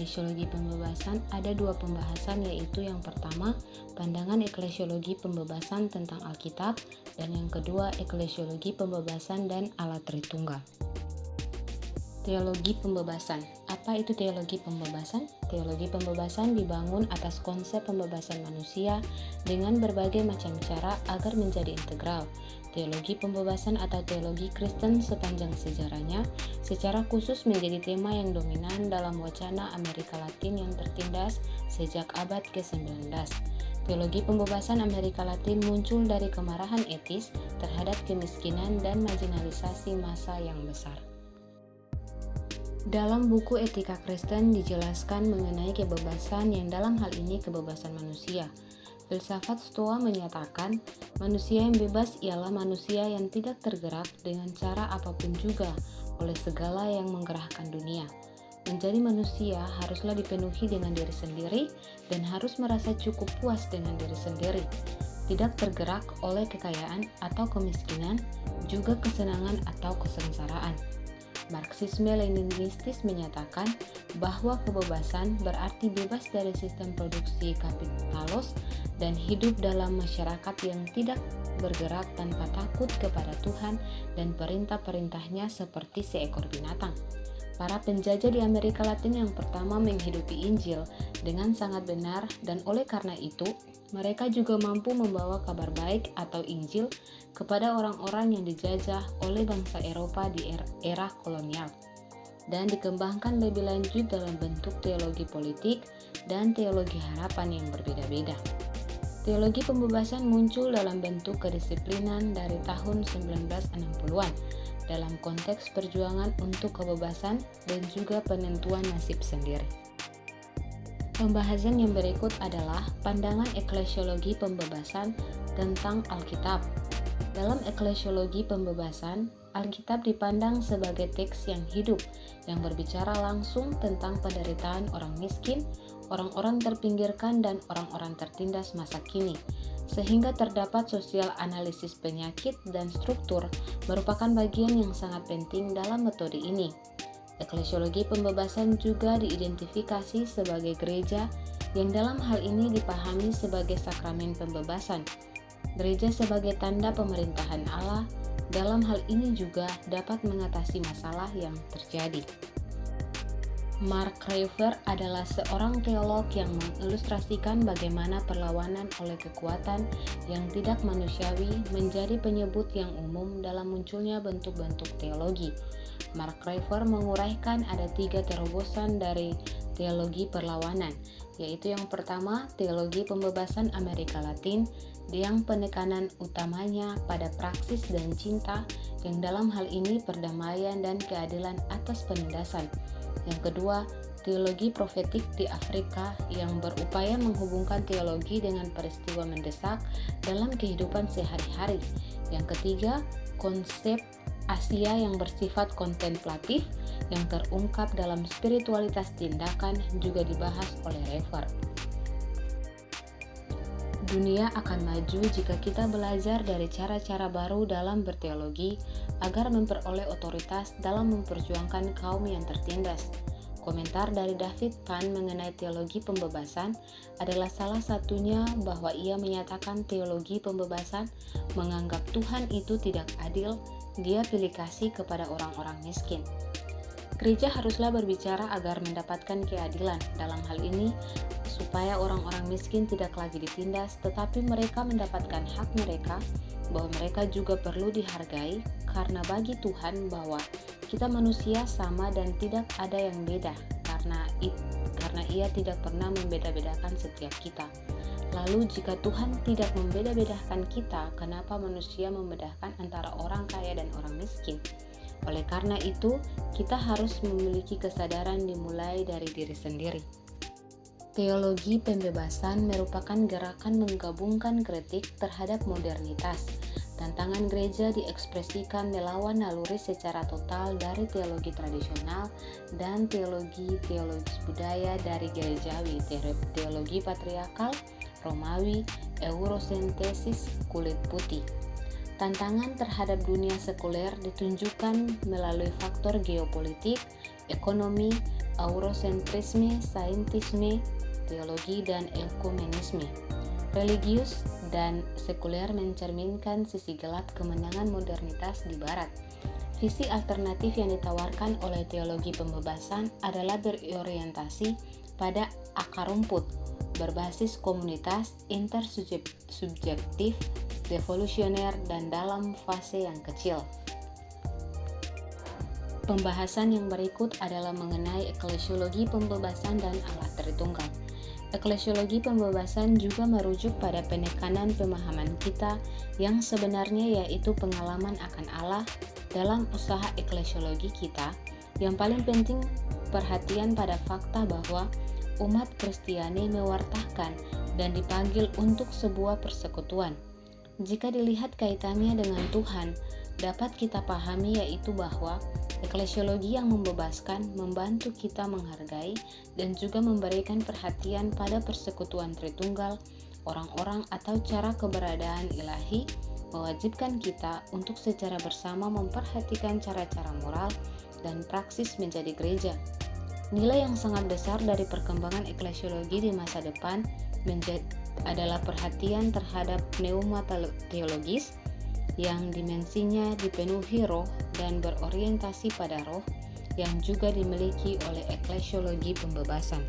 eklesiologi pembebasan ada dua pembahasan, yaitu yang pertama, pandangan eklesiologi pembebasan tentang Alkitab, dan yang kedua, eklesiologi pembebasan dan Allah Tritunggal. Teologi pembebasan. Apa itu teologi pembebasan? Teologi pembebasan dibangun atas konsep pembebasan manusia dengan berbagai macam cara agar menjadi integral. Teologi pembebasan atau teologi Kristen sepanjang sejarahnya secara khusus menjadi tema yang dominan dalam wacana Amerika Latin yang tertindas sejak abad ke-19. Teologi pembebasan Amerika Latin muncul dari kemarahan etis terhadap kemiskinan dan marginalisasi massa yang besar. Dalam buku Etika Kristen dijelaskan mengenai kebebasan yang dalam hal ini kebebasan manusia. Filsafat Stoa menyatakan, manusia yang bebas ialah manusia yang tidak tergerak dengan cara apapun juga oleh segala yang menggerakkan dunia. Menjadi manusia haruslah dipenuhi dengan diri sendiri dan harus merasa cukup puas dengan diri sendiri. Tidak tergerak oleh kekayaan atau kemiskinan, juga kesenangan atau kesengsaraan. Marxisme-Leninistis menyatakan bahwa kebebasan berarti bebas dari sistem produksi kapitalis dan hidup dalam masyarakat yang tidak bergerak tanpa takut kepada Tuhan dan perintah-perintahnya seperti seekor binatang. Para penjajah di Amerika Latin yang pertama menghidupi Injil dengan sangat benar, dan oleh karena itu mereka juga mampu membawa kabar baik atau Injil kepada orang-orang yang dijajah oleh bangsa Eropa di era kolonial, dan dikembangkan lebih lanjut dalam bentuk teologi politik dan teologi harapan yang berbeda-beda. Teologi pembebasan muncul dalam bentuk kedisiplinan dari tahun 1960-an dalam konteks perjuangan untuk kebebasan dan juga penentuan nasib sendiri. Pembahasan yang berikut adalah pandangan eklesiologi pembebasan tentang Alkitab. Dalam eklesiologi pembebasan, Alkitab dipandang sebagai teks yang hidup, yang berbicara langsung tentang penderitaan orang miskin, orang-orang terpinggirkan, dan orang-orang tertindas masa kini, sehingga terdapat sosial analisis penyakit dan struktur merupakan bagian yang sangat penting dalam metode ini. Eklesiologi pembebasan juga diidentifikasi sebagai gereja yang dalam hal ini dipahami sebagai sakramen pembebasan. Gereja sebagai tanda pemerintahan Allah dalam hal ini juga dapat mengatasi masalah yang terjadi. Mark Raver adalah seorang teolog yang mengilustrasikan bagaimana perlawanan oleh kekuatan yang tidak manusiawi menjadi penyebut yang umum dalam munculnya bentuk-bentuk teologi. Mark Raver menguraikan ada 3 terobosan dari teologi perlawanan, yaitu yang pertama, teologi pembebasan Amerika Latin, yang penekanan utamanya pada praksis dan cinta, yang dalam hal ini perdamaian dan keadilan atas penindasan. Yang kedua, teologi profetik di Afrika yang berupaya menghubungkan teologi dengan peristiwa mendesak dalam kehidupan sehari-hari. Yang ketiga, konsep Asia yang bersifat kontemplatif yang terungkap dalam spiritualitas tindakan juga dibahas oleh Raver. Dunia akan maju jika kita belajar dari cara-cara baru dalam berteologi agar memperoleh otoritas dalam memperjuangkan kaum yang tertindas. Komentar dari David Pan mengenai teologi pembebasan adalah salah satunya, bahwa ia menyatakan teologi pembebasan menganggap Tuhan itu tidak adil, dia pilih kasih kepada orang-orang miskin. Gereja haruslah berbicara agar mendapatkan keadilan dalam hal ini, supaya orang-orang miskin tidak lagi ditindas, tetapi mereka mendapatkan hak mereka, bahwa mereka juga perlu dihargai, karena bagi Tuhan bahwa kita manusia sama dan tidak ada yang beda, karena ia tidak pernah membeda-bedakan setiap kita. Lalu jika Tuhan tidak membeda-bedakan kita, kenapa manusia membedakan antara orang kaya dan orang miskin? Oleh karena itu, kita harus memiliki kesadaran dimulai dari diri sendiri. Teologi pembebasan merupakan gerakan menggabungkan kritik terhadap modernitas. Tantangan gereja diekspresikan melawan naluri secara total dari teologi tradisional dan teologi budaya dari gerejawi, teologi patriarkal, Romawi, eurosentesis, kulit putih. Tantangan terhadap dunia sekuler ditunjukkan melalui faktor geopolitik, ekonomi, Eurocentrisme, Saintisme, Teologi dan Ekumenisme. Religius dan sekuler mencerminkan sisi gelap kemenangan modernitas di Barat. Visi alternatif yang ditawarkan oleh teologi pembebasan adalah berorientasi pada akar rumput, berbasis komunitas, intersubjektif, devolusioner, dan dalam fase yang kecil. Pembahasan yang berikut adalah mengenai eklesiologi pembebasan dan Allah Tritunggal. Eklesiologi pembebasan juga merujuk pada penekanan pemahaman kita yang sebenarnya, yaitu pengalaman akan Allah dalam usaha eklesiologi kita. Yang paling penting perhatian pada fakta bahwa umat Kristiani mewartakan dan dipanggil untuk sebuah persekutuan. Jika dilihat kaitannya dengan Tuhan, dapat kita pahami yaitu bahwa eklesiologi yang membebaskan membantu kita menghargai dan juga memberikan perhatian pada persekutuan Tritunggal, orang-orang atau cara keberadaan ilahi, mewajibkan kita untuk secara bersama memperhatikan cara-cara moral dan praksis menjadi gereja. Nilai yang sangat besar dari perkembangan eklesiologi di masa depan adalah perhatian terhadap pneuma teologis yang dimensinya dipenuhi roh dan berorientasi pada roh, yang juga dimiliki oleh eklesiologi pembebasan.